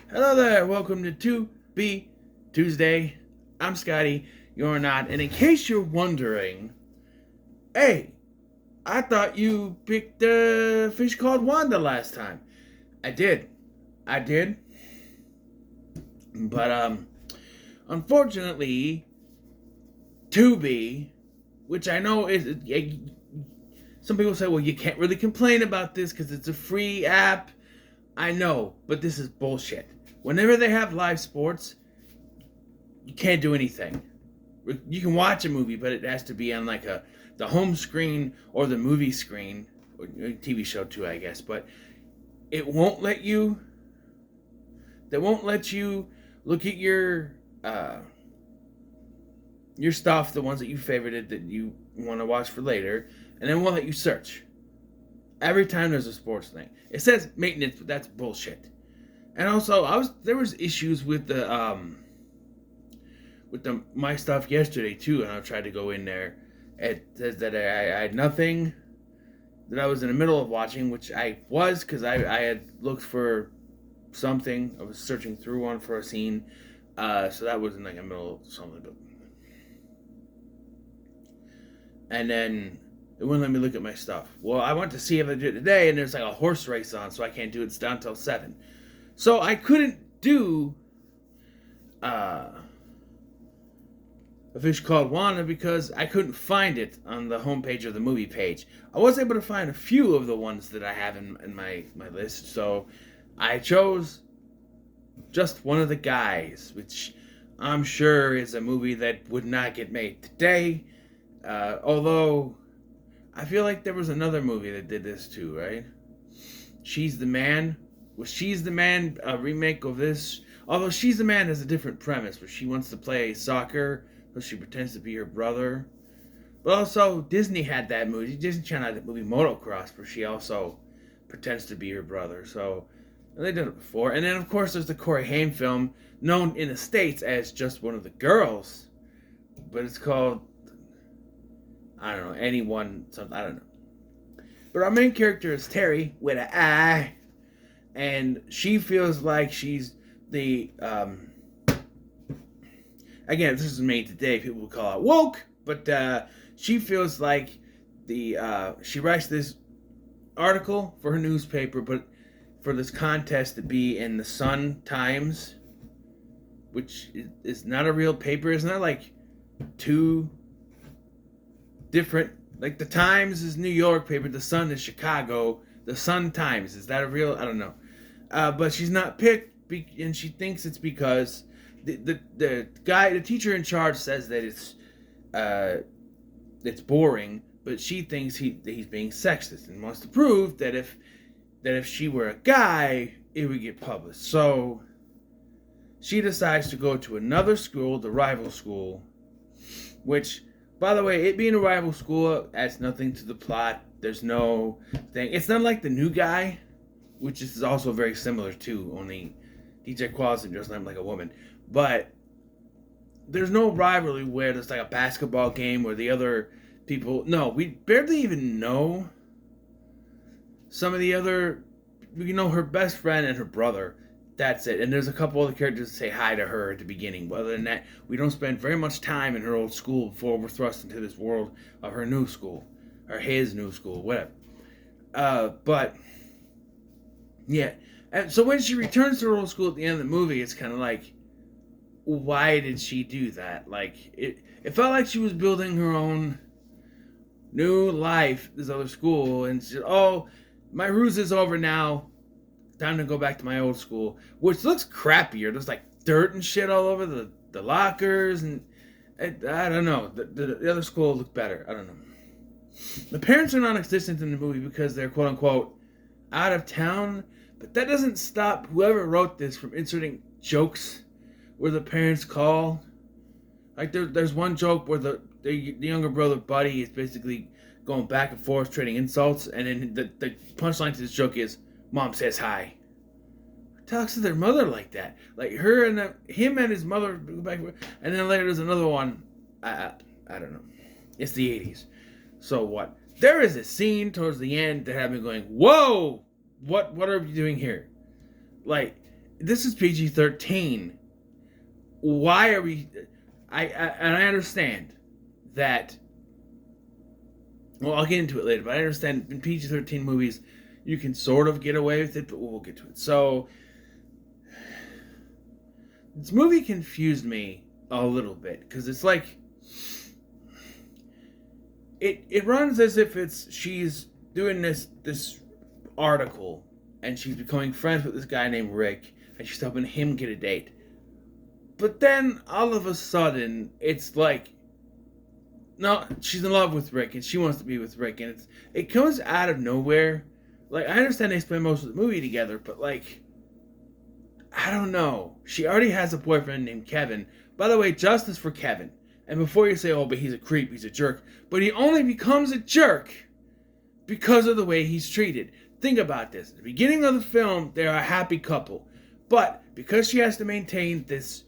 Hello there, welcome to Tubi Tuesday. I'm Scotty, you're not. And in case you're wondering, hey, I thought you picked a fish called Wanda last time. I did. I did. But unfortunately, Tubi, which I know is some people say, well, you can't really complain about this because it's a free app. I know, but this is bullshit. Whenever they have live sports, you can't do anything. You can watch a movie, but it has to be on like the home screen or the movie screen, or TV show too, I guess. But it won't let you. They won't let you look at your stuff, the ones that you favorited that you want to watch for later, and then won't let you search. Every time there's a sports thing, it says maintenance, but that's bullshit. And also, there was issues with the my stuff yesterday too, and I tried to go in there. It says that I had nothing that I was in the middle of watching, which I was because I had looked for something. I was searching through one for a scene, so that was in like the middle of something. But and then it wouldn't let me look at my stuff. Well, I went to see if I did it today, and there's like a horse race on, so I can't do it. It's down till 7, so I couldn't do uh a fish called Wanda because I couldn't find it on the homepage of the movie page. I was able to find a few of the ones that I have in my list, so I chose just one of the guys, which I'm sure is a movie that would not get made today. Although I feel like there was another movie that did this too, right? She's the Man. Was She's the Man a remake of this? Although She's the Man has a different premise, where she wants to play soccer, so she pretends to be her brother. But also, Disney had that movie. Disney Channel had that movie Motocross, where she also pretends to be her brother. So they did it before. And then, of course, there's the Corey Haim film, known in the States as Just One of the Girls. But it's called, I don't know, Anyone, something, I don't know. But our main character is Terry, with an I. And she feels like she's the, again, this is made today, people would call it woke, but she feels like she writes this article for her newspaper, but for this contest to be in the Sun Times, which is not a real paper. It's not like two different, like the Times is New York paper, the Sun is Chicago, the Sun Times, is that a real, I don't know. But she's not picked, and she thinks it's because the guy, the teacher in charge, says that it's boring, but she thinks that he's being sexist and wants to prove that if she were a guy, it would get published. So she decides to go to another school, the rival school, which, by the way, it being a rival school adds nothing to the plot. There's no thing. It's not like The New Guy, which is also very similar too, only DJ Qualls dressed like a woman. But there's no rivalry where there's like a basketball game where the other people... No, we barely even know some of the other... We know her best friend and her brother. That's it. And there's a couple other characters that say hi to her at the beginning. But other than that, we don't spend very much time in her old school before we're thrust into this world of her new school. Or his new school, whatever. But... yeah. And so when she returns to her old school at the end of the movie, it's kind of like, why did she do that? Like, it felt like she was building her own new life, this other school, and she said, oh, my ruse is over now, time to go back to my old school, which looks crappier. There's like dirt and shit all over the lockers, and I don't know, the other school looked better. I don't know. The parents are non-existent in the movie because they're quote-unquote out of town, but that doesn't stop whoever wrote this from inserting jokes where the parents call. Like there's one joke where the younger brother Buddy is basically going back and forth trading insults, and then the punchline to this joke is, Mom says hi. Who talks to their mother like that? Like her and him and his mother go back and forth. And then later there's another one. I don't know. It's the 80s. So what? There is a scene towards the end that had me going, whoa! What are we doing here? Like, this is PG-13. Why are we? And I understand that. Well, I'll get into it later, but I understand in PG-13 movies you can sort of get away with it, but we'll get to it. So this movie confused me a little bit because it's like it runs as if she's doing this article and she's becoming friends with this guy named Rick and she's helping him get a date. But then all of a sudden it's like, no, she's in love with Rick and she wants to be with Rick, and it comes out of nowhere. Like, I understand they spend most of the movie together, but like, I don't know. She already has a boyfriend named Kevin. By the way, justice for Kevin. And before you say, oh, but he's a creep, he's a jerk. But he only becomes a jerk because of the way he's treated. Think about this. At the beginning of the film, they're a happy couple. But because she has to maintain this,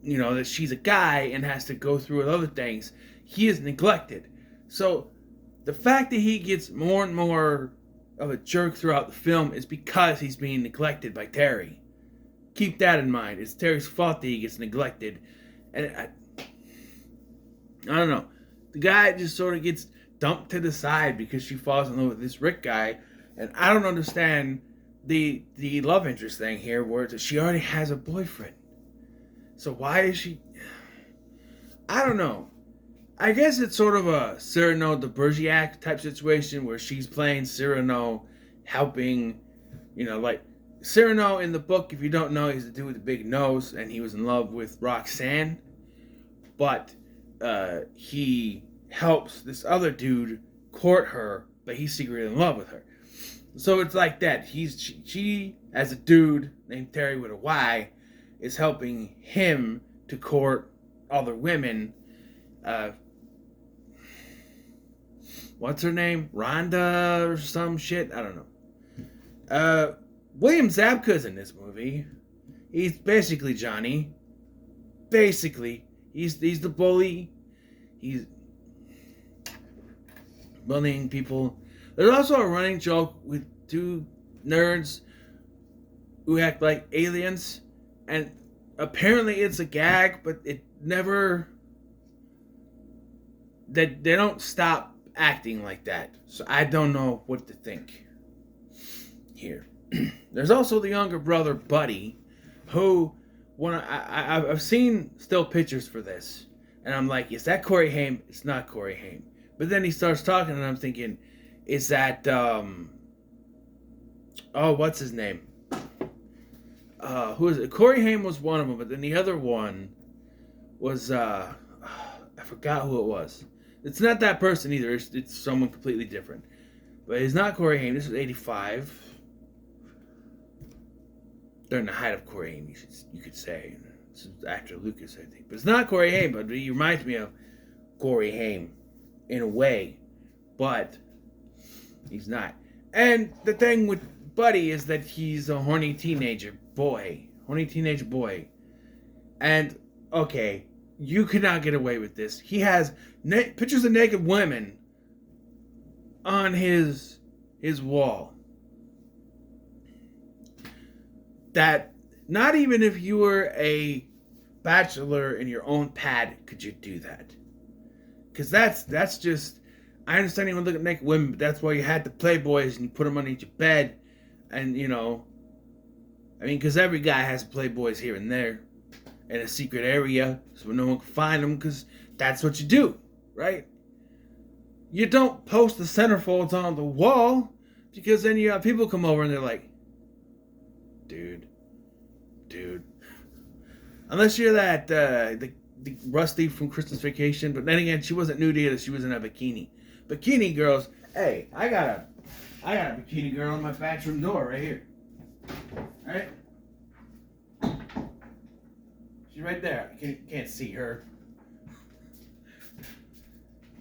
you know, that she's a guy and has to go through with other things, he is neglected. So the fact that he gets more and more of a jerk throughout the film is because he's being neglected by Terry. Keep that in mind. It's Terry's fault that he gets neglected. And I don't know. The guy just sort of gets dumped to the side because she falls in love with this Rick guy. And I don't understand the love interest thing here where she already has a boyfriend. So why is she... I don't know. I guess it's sort of a Cyrano de Bergerac type situation where she's playing Cyrano, helping, you know, like Cyrano in the book, if you don't know, he's the dude with the big nose, and he was in love with Roxanne, but he helps this other dude court her, but he's secretly in love with her. So it's like that. She as a dude named Terry with a Y, is helping him to court other women. What's her name? Rhonda or some shit? I don't know. William Zabka's in this movie. He's basically Johnny. Basically. He's the bully. He's bullying people. There's also a running joke with two nerds who act like aliens. And apparently it's a gag, but it never... They don't stop acting like that. So I don't know what to think here. There's also the younger brother, Buddy, who, when I've seen still pictures for this, and I'm like, is that Corey Haim? It's not Corey Haim. But then he starts talking, and I'm thinking, is that, what's his name? Who is it? Corey Haim was one of them, but then the other one was, I forgot who it was. It's not that person either. It's someone completely different. But it's not Corey Haim. This is 85. During the height of Corey Haim, you could say. This is actor Lucas, I think. But it's not Corey Haim, but he reminds me of Corey Haim in a way. But he's not. And the thing with Buddy is that he's a horny teenage boy. And, okay, you could not get away with this. He has pictures of naked women on his wall. That not even if you were a bachelor in your own pad could you do that. Because that's just... I understand you want to look at naked women, but that's why you had the Playboys and you put them underneath your bed. And, you know... I mean, because every guy has Playboys here and there. In a secret area, so no one can find them, because that's what you do, right? You don't post the centerfolds on the wall, because then you have people come over and they're like, dude. Unless you're that, the Rusty from Christmas Vacation, but then again, she wasn't nude either, she was in a bikini. Bikini girls, hey, I got a bikini girl on my bathroom door right here. Right? She's right there. You can't see her.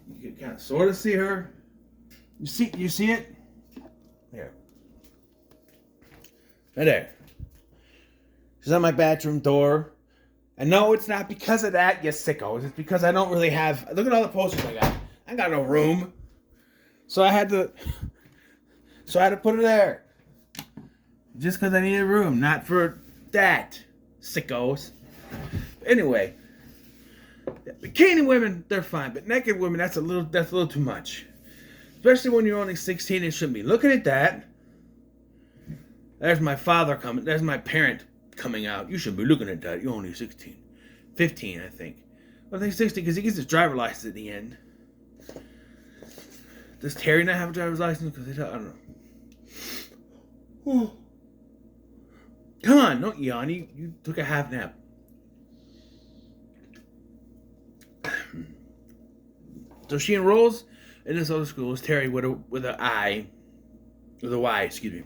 You can kind of sort of see her. You see it? There. Right there. She's on my bathroom door. And no, it's not because of that, you sickos. It's because I don't really have... Look at all the posters I got. I got no room. So I had to put her there. Just because I needed room, not for that, sickos. Anyway, bikini women, they're fine, but naked women, that's a little too much. Especially when you're only 16 and shouldn't be looking at that. There's my father coming. There's my parent coming out. You shouldn't be looking at that. You're only 16. 15, I think. I think 16 because he gets his driver's license at the end. Does Terry not have a driver's license? Because I don't know. Come on, don't yawn. You took a half nap. So she enrolls in this other school. It's Terry with a Y, excuse me.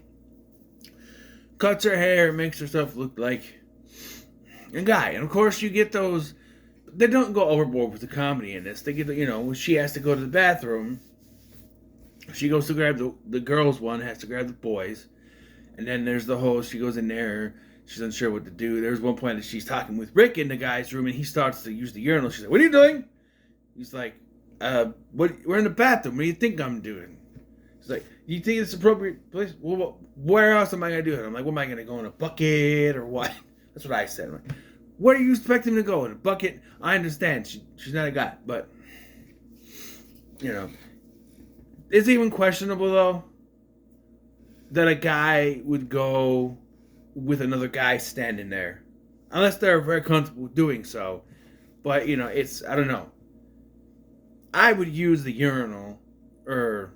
Cuts her hair, makes herself look like a guy. And of course you get those, they don't go overboard with the comedy in this. They get, when she has to go to the bathroom, she goes to grab the girls one, has to grab the boys. And then there's the whole, she goes in there, she's unsure what to do. There's one point that she's talking with Rick in the guy's room and he starts to use the urinal. She's like, what are you doing? He's like, we're in the bathroom. What do you think I'm doing? He's like, you think it's appropriate place? Well, where else am I going to do it? I'm like, what am I going to go in a bucket or what? That's what I said. I'm like, where do you expect him to go? In a bucket? I understand. She's not a guy, but, it's even questionable, though, that a guy would go with another guy standing there. Unless they're very comfortable doing so. But, it's, I don't know. I would use the urinal or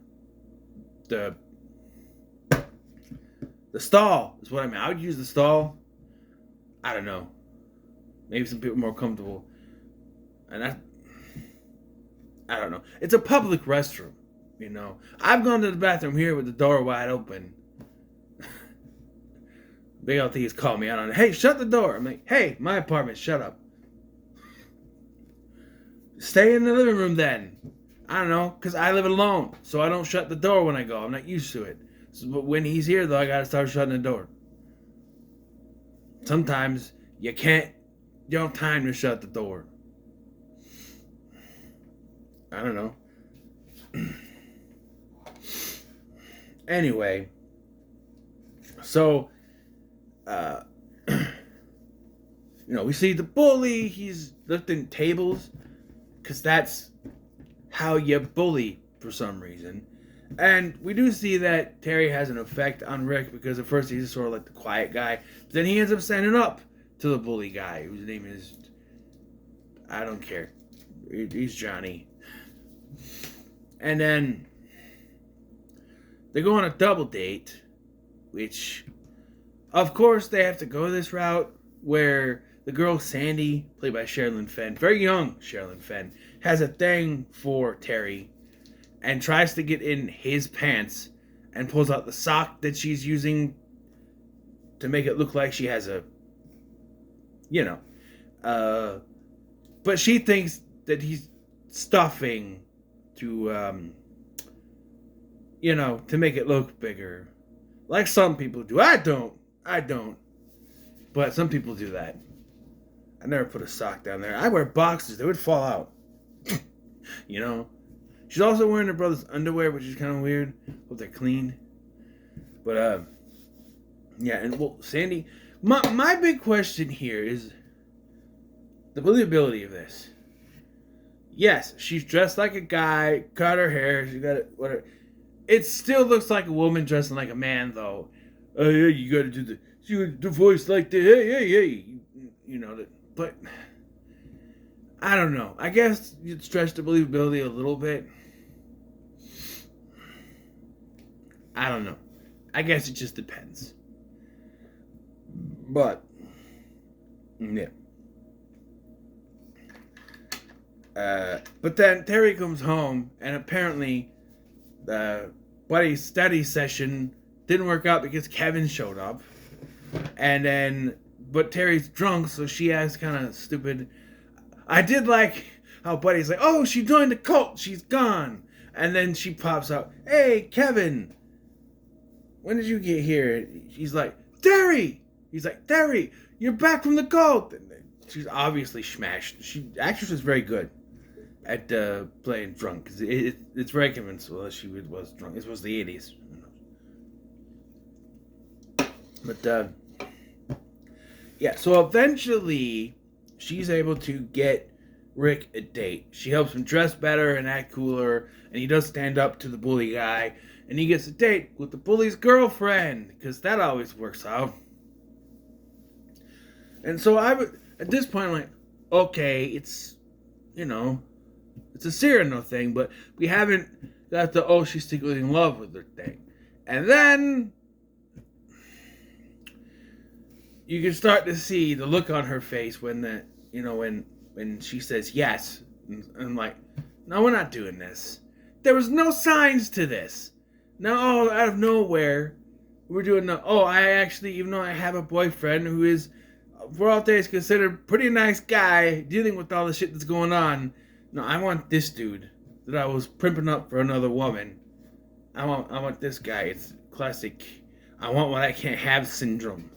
the stall is what I mean. I would use the stall. I don't know. Maybe some people are more comfortable. And I don't know. It's a public restroom, I've gone to the bathroom here with the door wide open. Big LT has called me out on it. Hey, shut the door. I'm like, hey, my apartment, shut up. Stay in the living room then. I don't know, because I live alone, so I don't shut the door when I go. I'm not used to it. So, but when he's here, though, I got to start shutting the door. Sometimes you don't have time to shut the door. I don't know. Anyway, so, we see the bully, he's lifting tables, because that's how you bully for some reason. And we do see that Terry has an effect on Rick, because at first he's sort of like the quiet guy, but then he ends up standing up to the bully guy, whose name is, I don't care, he's Johnny. And then they go on a double date, which, of course, they have to go this route where the girl Sandy, played by Sherilyn Fenn, very young Sherilyn Fenn, has a thing for Terry and tries to get in his pants and pulls out the sock that she's using to make it look like she has a, but she thinks that he's stuffing to, to make it look bigger. Like some people do. I don't. But some people do that. I never put a sock down there. I wear boxers. They would fall out. She's also wearing her brother's underwear, which is kind of weird. Hope they're clean. But, yeah, and, well, Sandy, my big question here is the believability of this. Yes, she's dressed like a guy, cut her hair, she got it, whatever. It still looks like a woman dressing like a man, though. Oh, yeah, you gotta do the voice like that. Hey. But I don't know. I guess you'd stretch the believability a little bit. I don't know. I guess it just depends. But, yeah. But then Terry comes home, and apparently Buddy's study session didn't work out because Kevin showed up. And then, but Terry's drunk, so she asks kind of stupid. I did like how Buddy's like, oh, she joined the cult, she's gone. And then she pops out, hey, Kevin, when did you get here? He's like, Terry! He's like, Terry, you're back from the cult. And she's obviously smashed. Actress is very good at playing drunk. It's very convincing that she was drunk. This was the 80s. But yeah, so eventually she's able to get Rick a date. She helps him dress better and act cooler, and he does stand up to the bully guy, and he gets a date with the bully's girlfriend, because that always works out. And so I would, at this point, I'm like, okay, it's, it's a Cyrano thing, but we haven't got the, oh, she's secretly in love with her thing. And then you can start to see the look on her face when when she says yes. And I'm like, no, we're not doing this. There was no signs to this. Now, out of nowhere, we're doing I actually, even though I have a boyfriend who is, for all days, considered a pretty nice guy, dealing with all the shit that's going on. No, I want this dude that I was primping up for another woman. I want this guy. It's classic. I want what I can't have syndrome.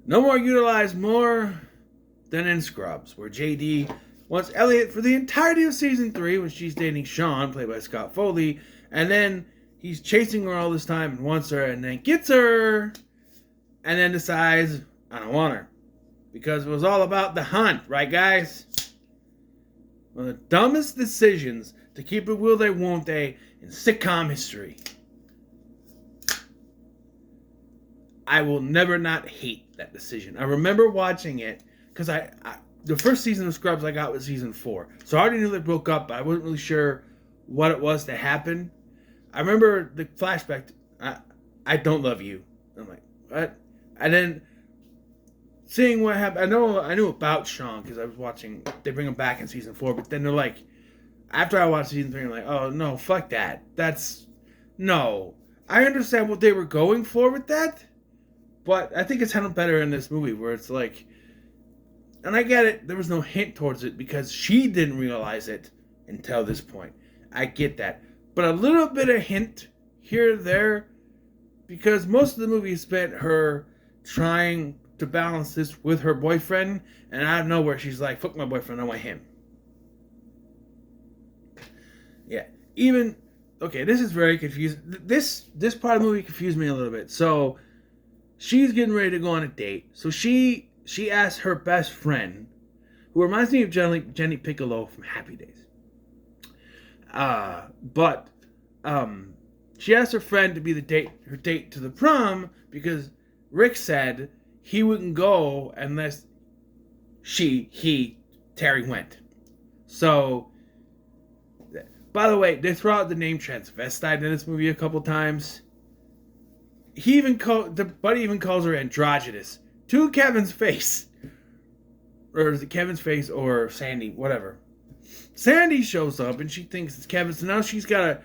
No more utilized more than in Scrubs, where JD wants Elliot for the entirety of season 3 when she's dating Sean, played by Scott Foley, and then he's chasing her all this time and wants her, and then gets her, and then decides, I don't want her. Because it was all about the hunt, right, guys? One of the dumbest decisions to keep it will they, won't they in sitcom history. I will never not hate that decision. I remember watching it, because the first season of Scrubs I got was season 4. So I already knew they broke up, but I wasn't really sure what it was that happened. I remember the flashback. I don't love you. I'm like, what? And then seeing what happened. I knew about Sean because I was watching. They bring him back in season 4, but then they're like, after I watched season 3, I'm like, oh no, fuck that. That's no. I understand what they were going for with that, but I think it's handled better in this movie where it's like, and I get it. There was no hint towards it because she didn't realize it until this point. I get that. But a little bit of hint here or there, because most of the movie spent her trying to balance this with her boyfriend, and out of nowhere she's like, fuck my boyfriend, I want him. Yeah. This is very confusing. This part of the movie confused me a little bit. So, she's getting ready to go on a date. So she asks her best friend, who reminds me of Jenny Piccolo from Happy Days. But she asked her friend to be her date to the prom because Rick said he wouldn't go unless Terry went. So, by the way, they throw out the name transvestite in this movie a couple times. The buddy even calls her androgynous to Kevin's face. Or is it Kevin's face or Sandy, whatever. Sandy shows up and she thinks it's Kevin, so now she's got to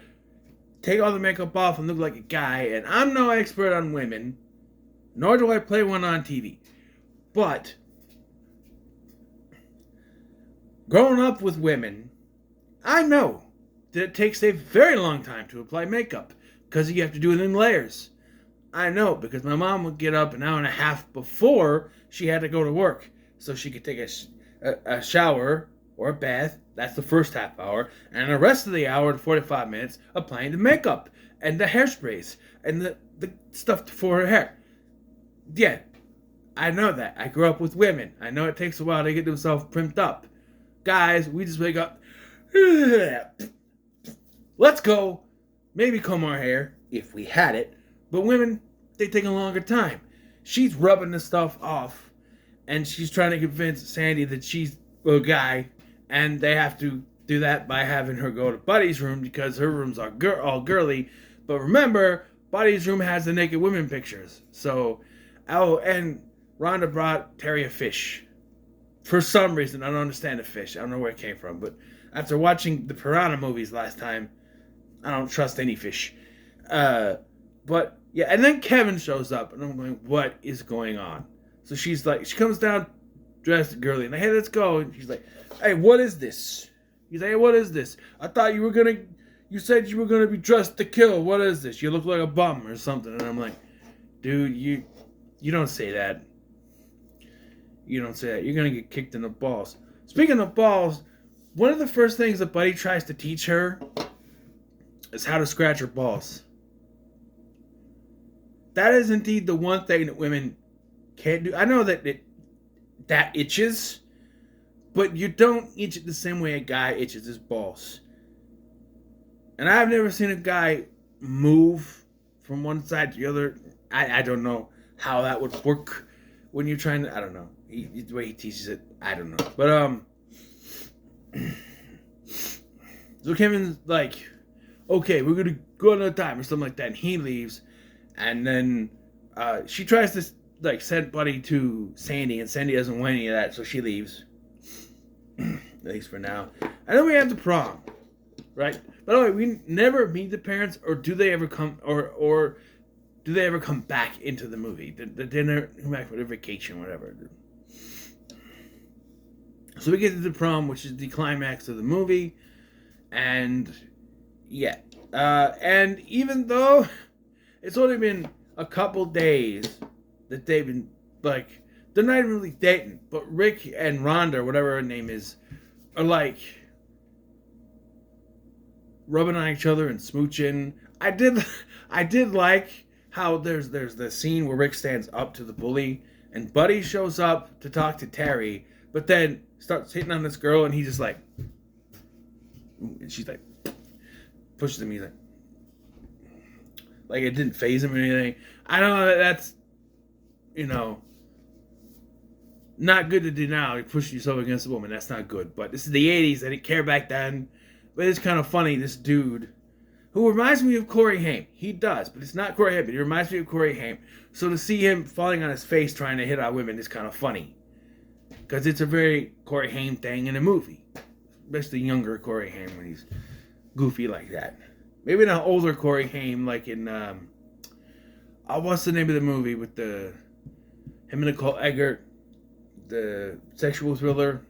take all the makeup off and look like a guy, and I'm no expert on women, nor do I play one on TV. But, growing up with women, I know that it takes a very long time to apply makeup, because you have to do it in layers. I know, because my mom would get up an hour and a half before she had to go to work, so she could take a shower or a bath. That's the first half hour. And the rest of the hour to 45 minutes applying the makeup and the hairsprays and the stuff for her hair. Yeah, I know that. I grew up with women. I know it takes a while to get themselves primed up. Guys, we just wake up. Let's go. Maybe comb our hair, if we had it. But women, they take a longer time. She's rubbing the stuff off. And she's trying to convince Sandy that she's a guy. And they have to do that by having her go to Buddy's room because her rooms are all girly. But remember, Buddy's room has the naked women pictures. So, and Rhonda brought Terry a fish. For some reason, I don't understand the fish. I don't know where it came from. But after watching the Piranha movies last time, I don't trust any fish. But, yeah, and then Kevin shows up. And I'm going, what is going on? So she's like, she comes down dressed girly. And like, hey, let's go. And she's like, hey, what is this? He's like, hey, what is this? I thought you said you were going to be dressed to kill. What is this? You look like a bum or something. And I'm like, dude, you don't say that. You don't say that. You're going to get kicked in the balls. Speaking of balls, one of the first things that Buddy tries to teach her is how to scratch her balls. that is indeed the one thing that women can't do. I know that that itches, but you don't itch it the same way a guy itches his balls. And I've never seen a guy move from one side to the other. I don't know how that would work when you're trying to. I don't know. The way he teaches it, I don't know. But so Kevin's like, okay, we're gonna go another time or something like that, and he leaves, and then she tries to like send Buddy to Sandy, and Sandy doesn't want any of that, so she leaves. At least for now. And then we have the prom, right? By the way, we never meet the parents, or do they ever come, or do they ever come back into the movie? The dinner, come back for their vacation, whatever. So we get to the prom, which is the climax of the movie, and yeah, and even though it's only been a couple days that they've been like, they're not even really dating, but Rick and Rhonda, whatever her name is, are like rubbing on each other and smooching. I did like how there's the scene where Rick stands up to the bully and Buddy shows up to talk to Terry, but then starts hitting on this girl and he's just like, and she's like pushes him. He's like it didn't faze him or anything. I don't know, that's, you know, not good to do now. You're pushing yourself against a woman. That's not good. But this is the 80s. I didn't care back then. But it's kind of funny, this dude, who reminds me of Corey Haim. He does, but it's not Corey Haim, but he reminds me of Corey Haim. So to see him falling on his face trying to hit on women is kind of funny. Because it's a very Corey Haim thing in a movie. Especially younger Corey Haim when he's goofy like that. Maybe not older Corey Haim like in, what's the name of the movie with him and Nicole Eggert? The sexual thriller,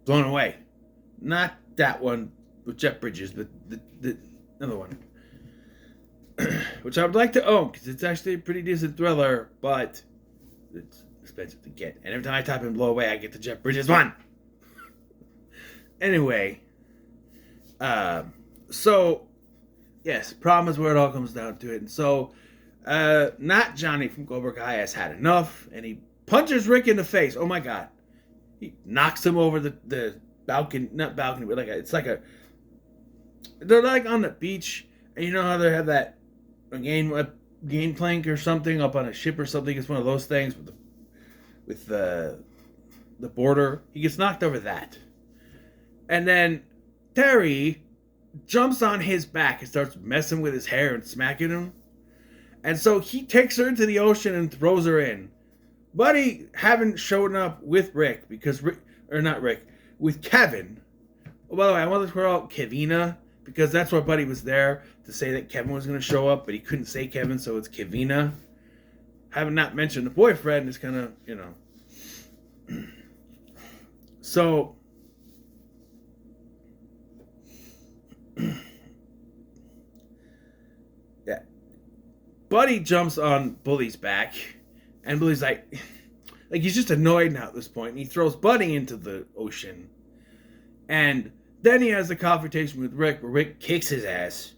Blown Away. Not that one with Jeff Bridges, but the other one. Which I would like to own, because it's actually a pretty decent thriller, but it's expensive to get. And every time I type in Blow Away, I get the Jeff Bridges one. Anyway, so, yes, prom is where it all comes down to it. And so, not Johnny from Cobra Kai has had enough, and he punches Rick in the face. Oh my god. He knocks him over the balcony, not balcony, but they're like on the beach, and you know how they have that game plank or something up on a ship or something. It's one of those things with the border. He gets knocked over that. And then Terry jumps on his back and starts messing with his hair and smacking him. And so he takes her into the ocean and throws her in. Buddy haven't shown up with Rick with Kevin. Oh, by the way, I wanted to call out Kevina because that's why Buddy was there to say that Kevin was going to show up, but he couldn't say Kevin, so it's Kevina. Having not mentioned the boyfriend is kind of, you know. So, yeah. Buddy jumps on Bully's back, and Bully's like he's just annoyed now at this point, and he throws Buddy into the ocean. And then he has a confrontation with Rick, where Rick kicks his ass.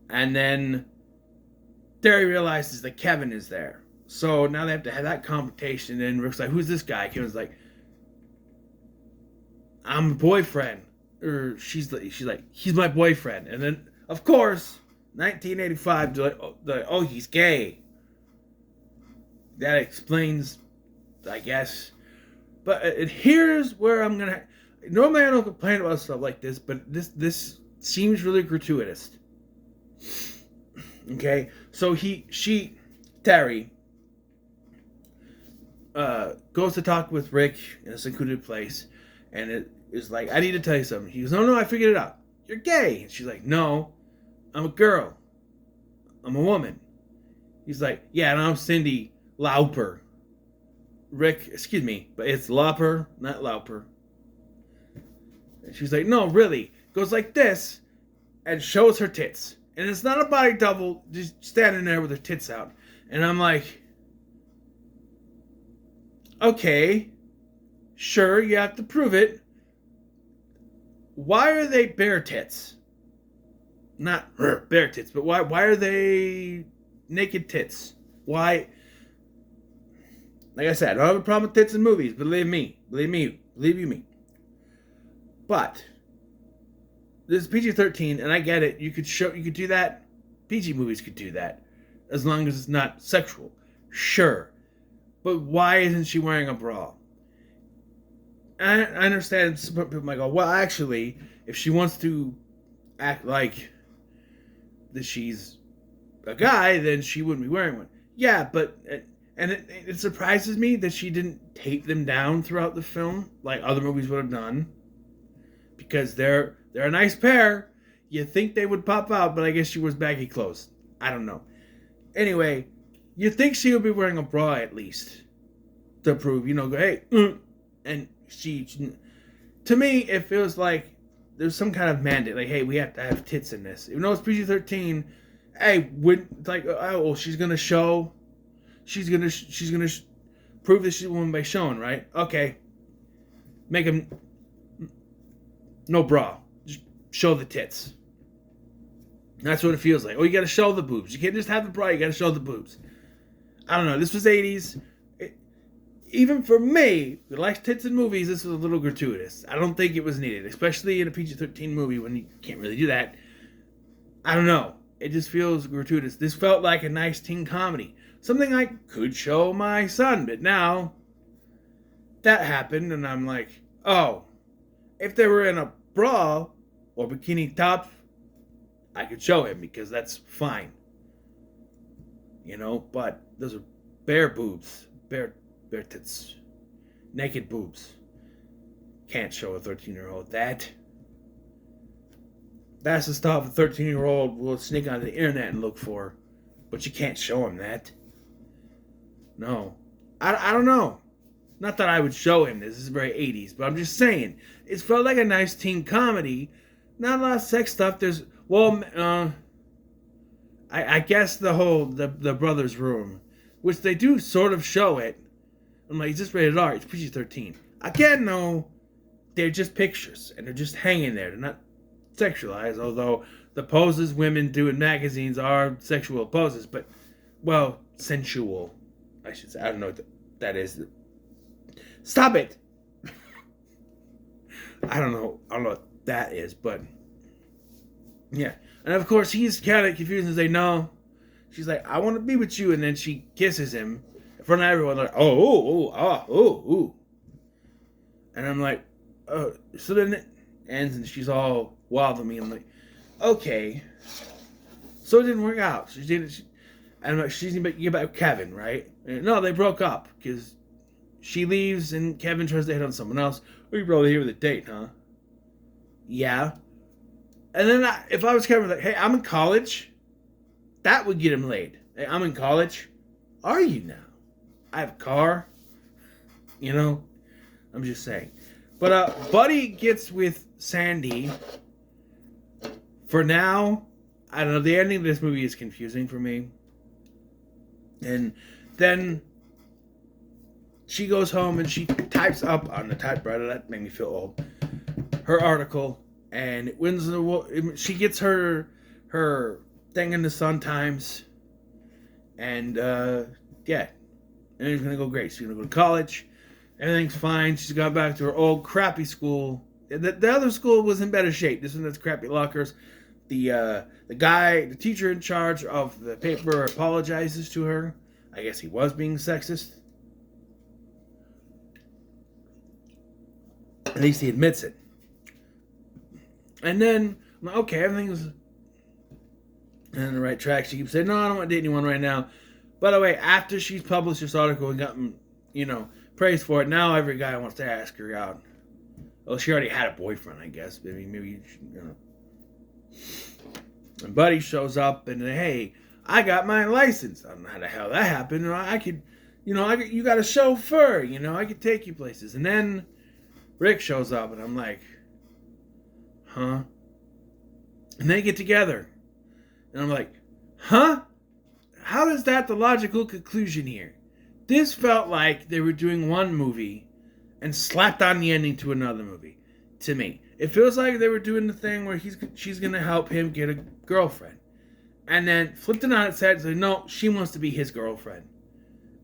And then Terry realizes that Kevin is there. So now they have to have that confrontation, and Rick's like, who's this guy? Kevin's like, I'm a boyfriend. Or she's like, he's my boyfriend. And then, of course, 1985, they're like, oh, he's gay. That explains, I guess. But here's where I'm gonna. Normally I don't complain about stuff like this, but this seems really gratuitous. Okay, so Terry goes to talk with Rick in a secluded place, and it is like, I need to tell you something. He goes, no, I figured it out. You're gay. And she's like, no, I'm a girl. I'm a woman. He's like, yeah, and I'm Cindy Lauper. Rick, excuse me, but it's Lauper, not Lauper. And she's like, no, really. Goes like this and shows her tits. And it's not a body double, just standing there with her tits out. And I'm like, okay, sure, you have to prove it. Why are they bare tits? not bare tits, but why are they naked tits? Why? Like I said, I don't have a problem with tits in movies. Believe you me. But this is PG-13, and I get it. You could do that. PG movies could do that, as long as it's not sexual. Sure, but why isn't she wearing a bra? I understand some people might go, well, actually, if she wants to act like that she's a guy, then she wouldn't be wearing one. Yeah, but it surprises me that she didn't tape them down throughout the film like other movies would have done, because they're a nice pair. You think they would pop out, but I guess she wears baggy clothes. I don't know. Anyway, you think she would be wearing a bra at least to prove, go, hey, and she, to me, it feels like there's some kind of mandate, like, hey, we have to have tits in this, even though it's PG-13. Hey, it's like, oh, well, she's gonna prove that she's a woman by showing, right? Okay, make them no bra, just show the tits. That's what it feels like. Oh, you gotta show the boobs. You can't just have the bra, you gotta show the boobs. I don't know, this was 80s. Even for me, who likes tits in movies, this was a little gratuitous. I don't think it was needed, especially in a PG-13 movie when you can't really do that. I don't know. It just feels gratuitous. This felt like a nice teen comedy. Something I could show my son, but now that happened, and I'm like, oh, if they were in a bra or bikini top, I could show him because that's fine. But those are bare boobs, bare tits, naked boobs. Can't show a 13-year-old that. That's the stuff a 13-year-old will sneak onto the internet and look for, but you can't show him that. No. I don't know. Not that I would show him this. This is very 80s, but I'm just saying. It felt like a nice teen comedy. Not a lot of sex stuff. There's, I guess the brother's room, which they do sort of show it. I'm like, it's just rated R. It's PG-13. Again, no, they're just pictures, and they're just hanging there. They're not sexualized, although the poses women do in magazines are sexual poses, but, well, sensual, I should say. I don't know what that is. Stop it! I don't know what that is, but, yeah. And, of course, he's kind of confused and say, no. She's like, I want to be with you, and then she kisses him in front of everyone, like, oh. And I'm like, oh. So then it ends, and she's all wild at me. I'm like, okay. So it didn't work out. And I'm like, she's going to get back with Kevin, right? And no, they broke up, because she leaves, and Kevin tries to hit on someone else. Oh, you're probably here with a date, huh? Yeah. And then if I was Kevin, like, hey, I'm in college, that would get him laid. Hey, I'm in college. Are you now? I have a car. I'm just saying. But Buddy gets with Sandy. For now, I don't know. The ending of this movie is confusing for me. And then she goes home and she types up on the typewriter. That made me feel old. Her article. And it wins the. She gets her thing in the Sun Times. And, yeah. Everything's going to go great. She's going to go to college. Everything's fine. She's gone back to her old crappy school. The other school was in better shape. This one has crappy lockers. The teacher in charge of the paper apologizes to her. I guess he was being sexist. At least he admits it. And then, okay, everything's on the right track. She keeps saying, no, I don't want to date anyone right now. By the way, after she's published this article and gotten, praise for it, now every guy wants to ask her out. Well, she already had a boyfriend, I guess. Maybe. And Buddy shows up and, hey, I got my license. I don't know how the hell that happened. I could, you got a chauffeur, I could take you places. And then Rick shows up and I'm like, huh? And they get together. And I'm like, huh? How is that the logical conclusion here? This felt like they were doing one movie and slapped on the ending to another movie. To me, It feels like they were doing the thing where she's gonna help him get a girlfriend, and then flipped it on its head. Like, no, she wants to be his girlfriend,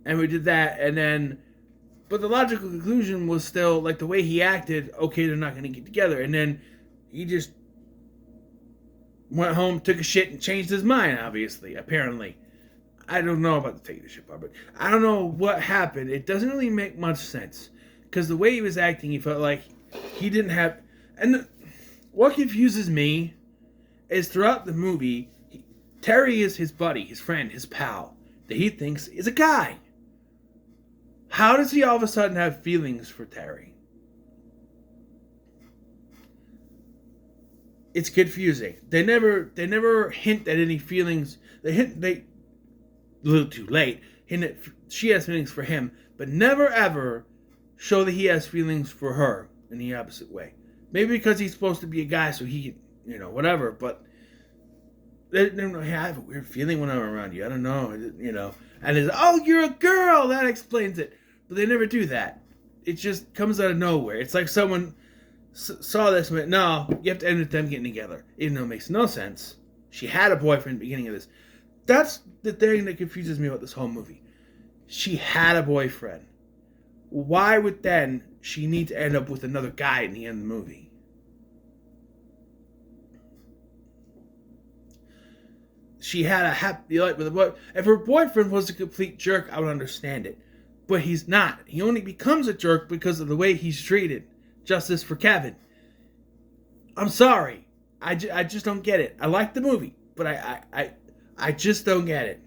and we did that. And then, but the logical conclusion was still like the way he acted. Okay, they're not gonna get together, and then he just went home, took a shit, and changed his mind. Obviously, apparently, I don't know about the taking the shit part, but I don't know what happened. It doesn't really make much sense because the way he was acting, he felt like he didn't have. And what confuses me is throughout the movie, Terry is his buddy, his friend, his pal, that he thinks is a guy. How does he all of a sudden have feelings for Terry? It's confusing. They never hint at any feelings. They a little too late, hint that she has feelings for him, but never ever show that he has feelings for her in the opposite way. Maybe because he's supposed to be a guy, so he can, whatever. But they don't know. Hey, I have a weird feeling when I'm around you. I don't know, And it's, oh, you're a girl. That explains it. But they never do that. It just comes out of nowhere. It's like someone saw this and went, no, you have to end with them getting together. Even though it makes no sense. She had a boyfriend at the beginning of this. That's the thing that confuses me about this whole movie. She had a boyfriend. Why would then she need to end up with another guy in the end of the movie? She had a happy life with a boy. If her boyfriend was a complete jerk, I would understand it. But he's not. He only becomes a jerk because of the way he's treated. Justice for Kevin. I'm sorry. I just don't get it. I like the movie, but I just don't get it.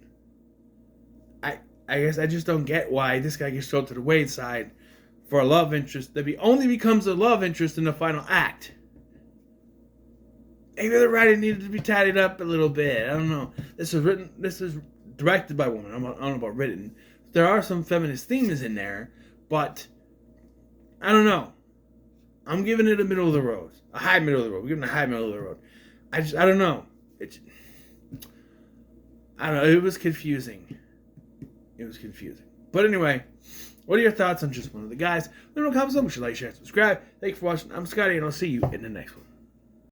I guess I just don't get why this guy gets thrown to the wayside for a love interest that only becomes a love interest in the final act. Maybe the writing needed to be tidied up a little bit. I don't know. This is directed by a woman. I don't know about written. There are some feminist themes in there, but I don't know. I'm giving it a middle of the road. A high middle of the road. We're giving it a high middle of the road. I don't know. I don't know. It was confusing. But anyway, what are your thoughts on Just One of the Guys? Let me know in the comments below. Make sure you like, share, and subscribe. Thank you for watching. I'm Scotty, and I'll see you in the next one.